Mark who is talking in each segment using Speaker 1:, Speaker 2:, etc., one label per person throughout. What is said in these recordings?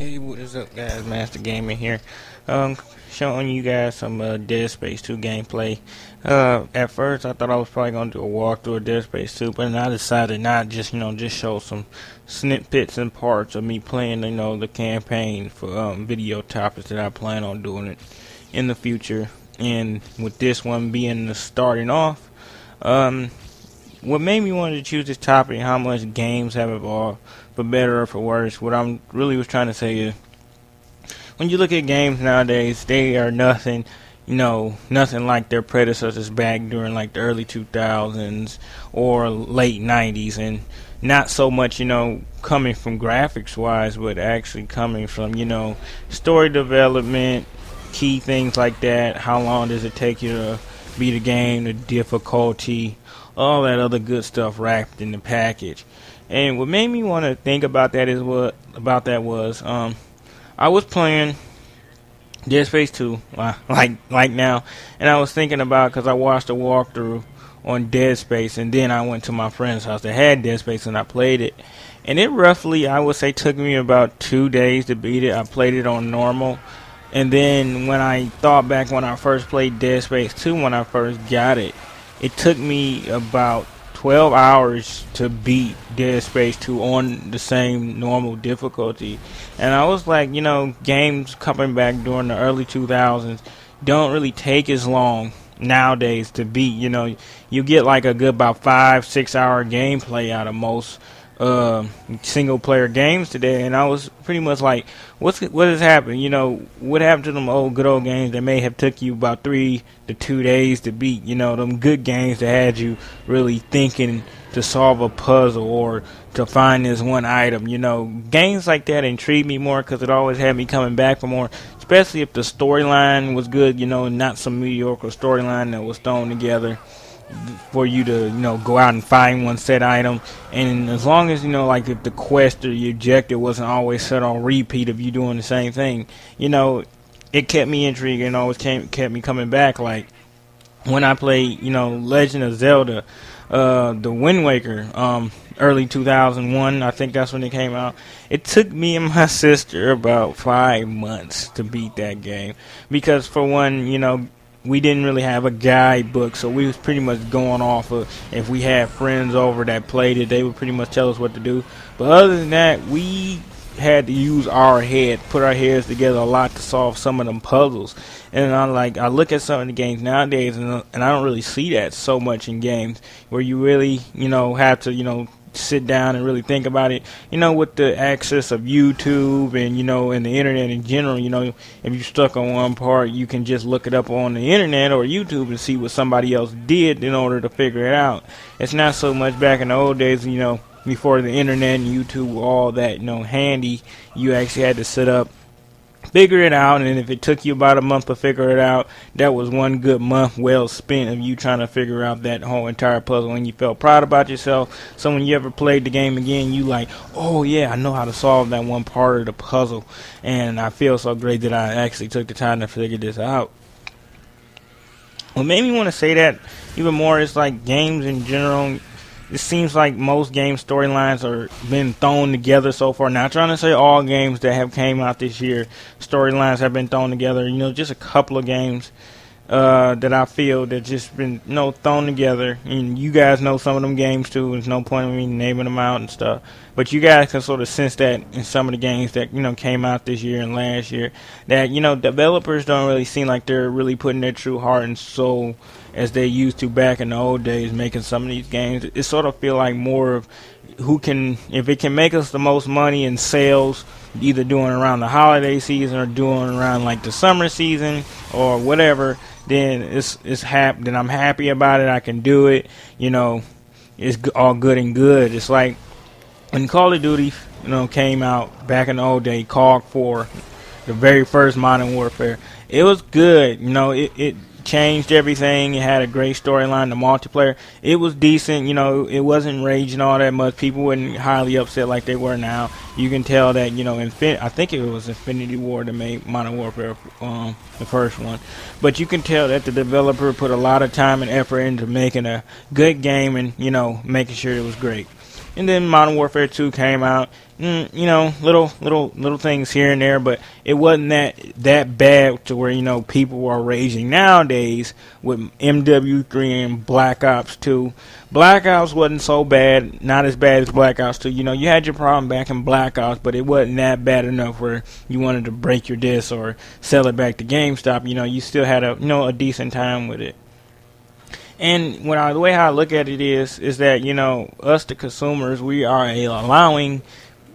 Speaker 1: Hey, what is up, guys? Master Gaming here. Showing you guys some Dead Space 2 gameplay. At first, I thought I was probably gonna do a walkthrough of Dead Space 2, but then I decided not just show some snippets and parts of me playing, the campaign for video topics that I plan on doing it in the future. And with this one being the starting off, what made me want to choose this topic and how much games have evolved, for better or for worse. What I'm really was trying to say is, when you look at games nowadays, they are nothing, nothing like their predecessors back during like the early 2000s or late 90s, and not so much, coming from graphics wise, but actually coming from, story development, key things like that. How long does it take you to beat the game, the difficulty, all that other good stuff wrapped in the package. And what made me want to think about that was I was playing Dead Space 2 like now, and I was thinking about, because I watched a walkthrough on Dead Space, and then I went to my friend's house that had Dead Space and I played it, and it roughly, I would say, took me about 2 days to beat it. I played it on normal. And then when I thought back when I first played Dead Space 2, when I first got it, it took me about 12 hours to beat Dead Space 2 on the same normal difficulty. And I was like, games coming back during the early 2000s don't really take as long nowadays to beat. You get like a good about 5-6 hour gameplay out of most single player games today, and I was pretty much like, what has happened? What happened to them good old games that may have took you about 3 to 2 days to beat? Them good games that had you really thinking to solve a puzzle or to find this one item. Games like that intrigue me more, because it always had me coming back for more, especially if the storyline was good, not some mediocre storyline that was thrown together for you to go out and find one set item. And as long as like, if the quest or your objective wasn't always set on repeat of you doing the same thing, it kept me intrigued and always kept me coming back. Like when I played Legend of Zelda, the Wind Waker, early 2001, I think that's when it came out. It took me and my sister about 5 months to beat that game, because for one, we didn't really have a guidebook, so we was pretty much going off of, if we had friends over that played it, they would pretty much tell us what to do. But other than that, we had to use our head, put our heads together a lot to solve some of them puzzles. And I look at some of the games nowadays, and I don't really see that so much in games, where you really, have to, sit down and really think about it. With the access of YouTube and and the internet in general, if you're stuck on one part, you can just look it up on the internet or YouTube and see what somebody else did in order to figure it out. It's not so much back in the old days, before the internet and YouTube were all that handy. You actually had to sit up, figure it out, and if it took you about a month to figure it out, that was one good month well spent of you trying to figure out that whole entire puzzle, and you felt proud about yourself. So when you ever played the game again, you like, oh yeah, I know how to solve that one part of the puzzle, and I feel so great that I actually took the time to figure this out. What made me want to say that even more is like games in general. It seems like most game storylines are been thrown together so far. Not trying to say all games that have came out this year, storylines have been thrown together. Just a couple of games that I feel that just been thrown together. And you guys know some of them games too. There's no point in me naming them out and stuff. But you guys can sort of sense that in some of the games that came out this year and last year, that developers don't really seem like they're really putting their true heart and soul as they used to back in the old days making some of these games. It sort of feel like more of if it can make us the most money in sales, either doing around the holiday season or doing around like the summer season or whatever, then then I'm happy about it. I can do it. It's all good and good. It's like when Call of Duty came out back in the old day, COG 4, the very first Modern Warfare. It was good. It changed everything. It had a great storyline. The multiplayer, it was decent. It wasn't raging all that much. People weren't highly upset like they were now. You can tell that I think it was Infinity Ward that made Modern Warfare, the first one. But you can tell that the developer put a lot of time and effort into making a good game and making sure it was great. And then Modern Warfare 2 came out. You know, little things here and there, but it wasn't that bad to where, you know, people were raging nowadays with MW3 and Black Ops 2. Black Ops wasn't so bad, not as bad as Black Ops 2. You know, you had your problem back in Black Ops, but it wasn't that bad enough where you wanted to break your disc or sell it back to GameStop. You know, you still had a decent time with it. And the way how I look at it is that, you know, us the consumers, we are allowing,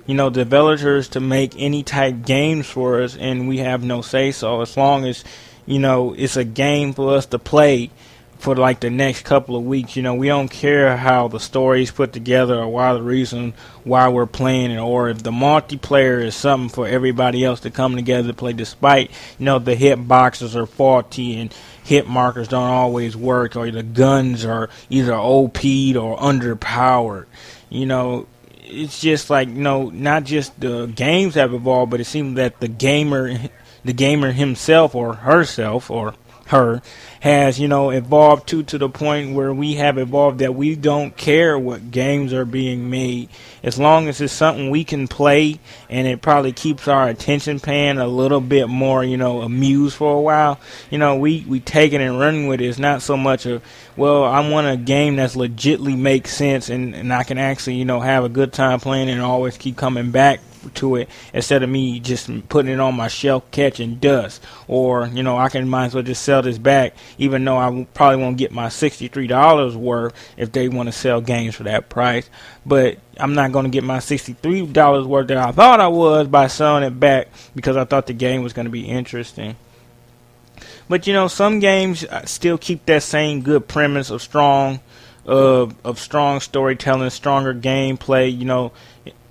Speaker 1: you know, developers to make any type games for us, and we have no say so, as long as, you know, it's a game for us to play for like the next couple of weeks. You know, we don't care how the story's put together or the reason why we're playing it, or if the multiplayer is something for everybody else to come together to play, despite, you know, the hit boxes are faulty and hit markers don't always work, or the guns are either OP'd or underpowered. You know, it's just like, you know, not just the games have evolved, but it seems that the gamer himself or herself or her has, you know, evolved to the point where we have evolved that we don't care what games are being made, as long as it's something we can play and it probably keeps our attention span a little bit more, you know, amused for a while. You know, we take it and run with it. It's not so much of, well, I want a game that's legitly makes sense and I can actually, you know, have a good time playing it and always keep coming back to it, instead of me just putting it on my shelf catching dust. Or, you know, I can might as well just sell this back, even though I probably won't get my $63 worth if they want to sell games for that price. But I'm not going to get my $63 worth that I thought I was by selling it back, because I thought the game was going to be interesting. But, you know, some games still keep that same good premise of strong storytelling, stronger gameplay. You know,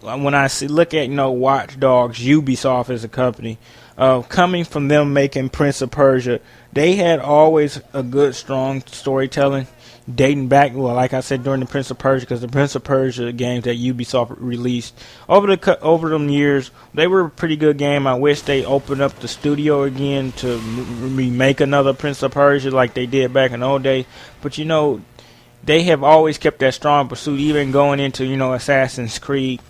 Speaker 1: when I look at, you know, Watch Dogs, Ubisoft as a company, coming from them making Prince of Persia, they had always a good, strong storytelling dating back, well, like I said, during the Prince of Persia, because the Prince of Persia games that Ubisoft released over them years, they were a pretty good game. I wish they opened up the studio again to remake another Prince of Persia like they did back in the old days. But, you know, they have always kept that strong pursuit, even going into, you know, Assassin's Creed.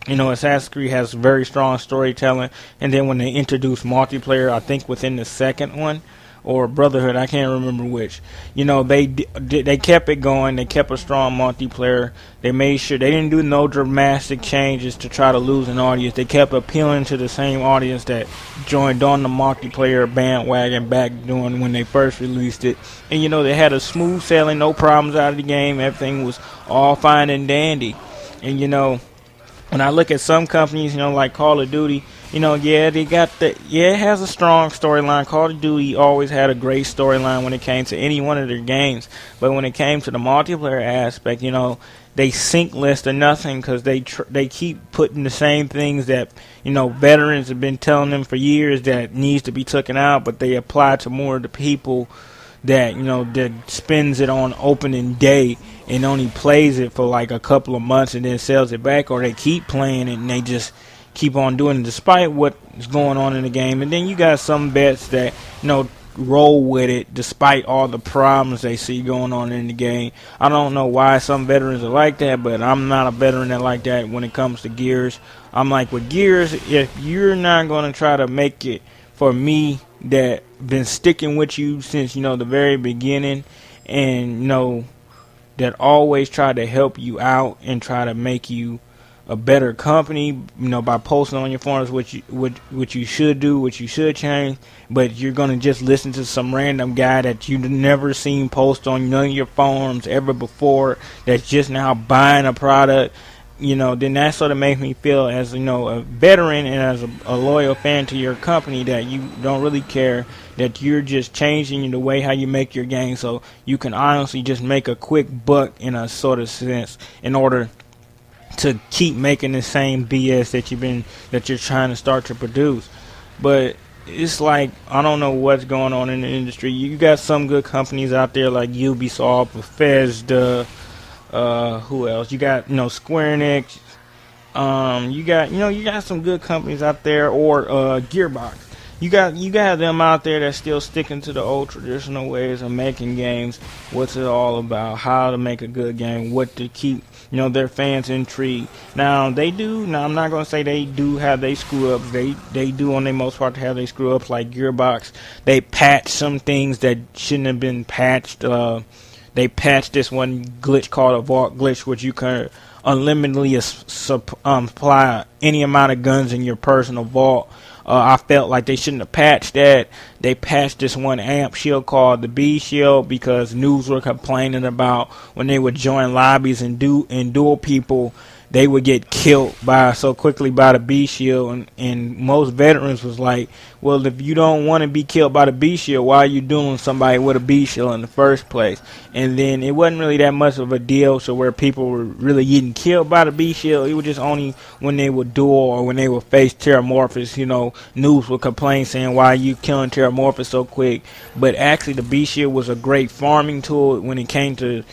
Speaker 1: You know, Assassin's Creed has very strong storytelling, and then when they introduced multiplayer, I think within the second one, or Brotherhood, I can't remember which, you know, they kept it going. They kept a strong multiplayer. They made sure they didn't do no dramatic changes to try to lose an audience. They kept appealing to the same audience that joined on the multiplayer bandwagon back during when they first released it. And, you know, they had a smooth sailing, no problems out of the game. Everything was all fine and dandy. And, you know, when I look at some companies, you know, like Call of Duty, you know, it has a strong storyline. Call of Duty always had a great storyline when it came to any one of their games. But when it came to the multiplayer aspect, you know, they sink less than nothing, because they keep putting the same things that, you know, veterans have been telling them for years that needs to be taken out, but they apply to more of the people that, you know, that spends it on opening day and only plays it for like a couple of months and then sells it back, or they keep playing it and they just keep on doing it despite what's going on in the game. And then you got some vets that, you know, roll with it despite all the problems they see going on in the game. I don't know why some veterans are like that, but I'm not a veteran that like that when it comes to Gears. I'm like, with Gears, if you're not going to try to make it for me that been sticking with you since, you know, the very beginning, and, you know, that always try to help you out and try to make you a better company, you know, by posting on your forums what you should do, what you should change, but you're going to just listen to some random guy that you've never seen post on none of your forums ever before, that's just now buying a product, you know, then that sort of makes me feel, as, you know, a veteran and as a loyal fan to your company, that you don't really care, that you're just changing the way how you make your game, so you can honestly just make a quick buck in a sort of sense, in order to keep making the same BS that you're trying to start to produce. But it's like, I don't know what's going on in the industry. You got some good companies out there like Ubisoft, Bethesda, who else? You got, you know, Square Enix. You got some good companies out there, or Gearbox. you got them out there that's still sticking to the old traditional ways of making games. What's it all about? How to make a good game? What to keep their fans intrigued. Now they do. Now I'm not gonna say they do have they screw ups. They do on their most part have they screw ups like Gearbox. They patch some things that shouldn't have been patched. They patched this one glitch called a vault glitch, which you can unlimitedly supply any amount of guns in your personal vault. I felt like they shouldn't have patched that. They patched this one amp shield called the B shield because news were complaining about when they would join lobbies and duel people, they would get killed so quickly by the B shield, and most veterans was like, well, if you don't want to be killed by the B shield, why are you dueling somebody with a B shield in the first place? And then it wasn't really that much of a deal, so where people were really getting killed by the B shield, it was just only when they would duel or when they would face Terramorphous. News would complain saying, why are you killing Terramorphous so quick? But actually the B shield was a great farming tool when it came to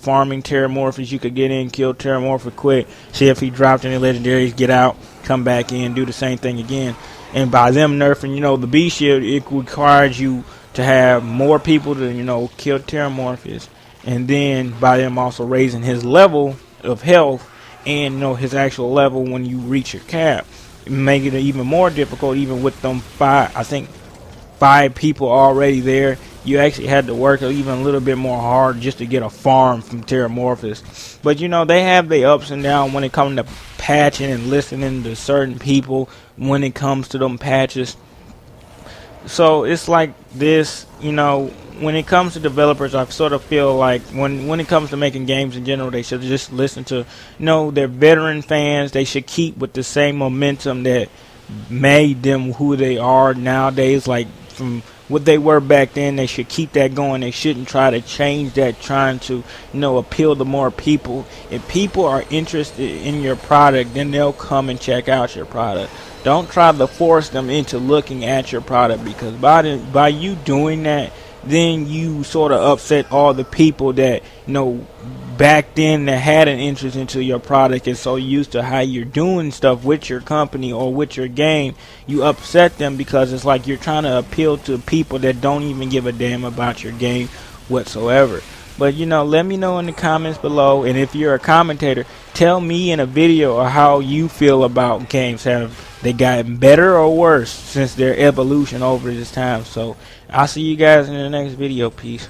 Speaker 1: farming Terramorphous. You could get in, kill Terramorphous quick, see if he dropped any legendaries, get out, come back in, do the same thing again. And by them nerfing, the B shield, it requires you to have more people to, kill Terramorphous. And then by them also raising his level of health and, his actual level when you reach your cap, make it even more difficult. Even with them five people already there, you actually had to work even a little bit more hard just to get a farm from Terramorphous. But they have their ups and downs when it comes to patching and listening to certain people when it comes to them patches. So it's like this, when it comes to developers, I sort of feel like when it comes to making games in general, they should just listen to their veteran fans. They should keep with the same momentum that made them who they are nowadays, like from what they were back then. They should keep that going. They shouldn't try to change that, trying to appeal to more people. If people are interested in your product, then they'll come and check out your product. Don't try to force them into looking at your product, because by you doing that, then you sort of upset all the people that back then that had an interest into your product and so used to how you're doing stuff with your company or with your game. You upset them because it's like you're trying to appeal to people that don't even give a damn about your game whatsoever. But let me know in the comments below, and if you're a commentator, tell me in a video or how you feel about games. Have they gotten better or worse since their evolution over this time? So I'll see you guys in the next video. Peace.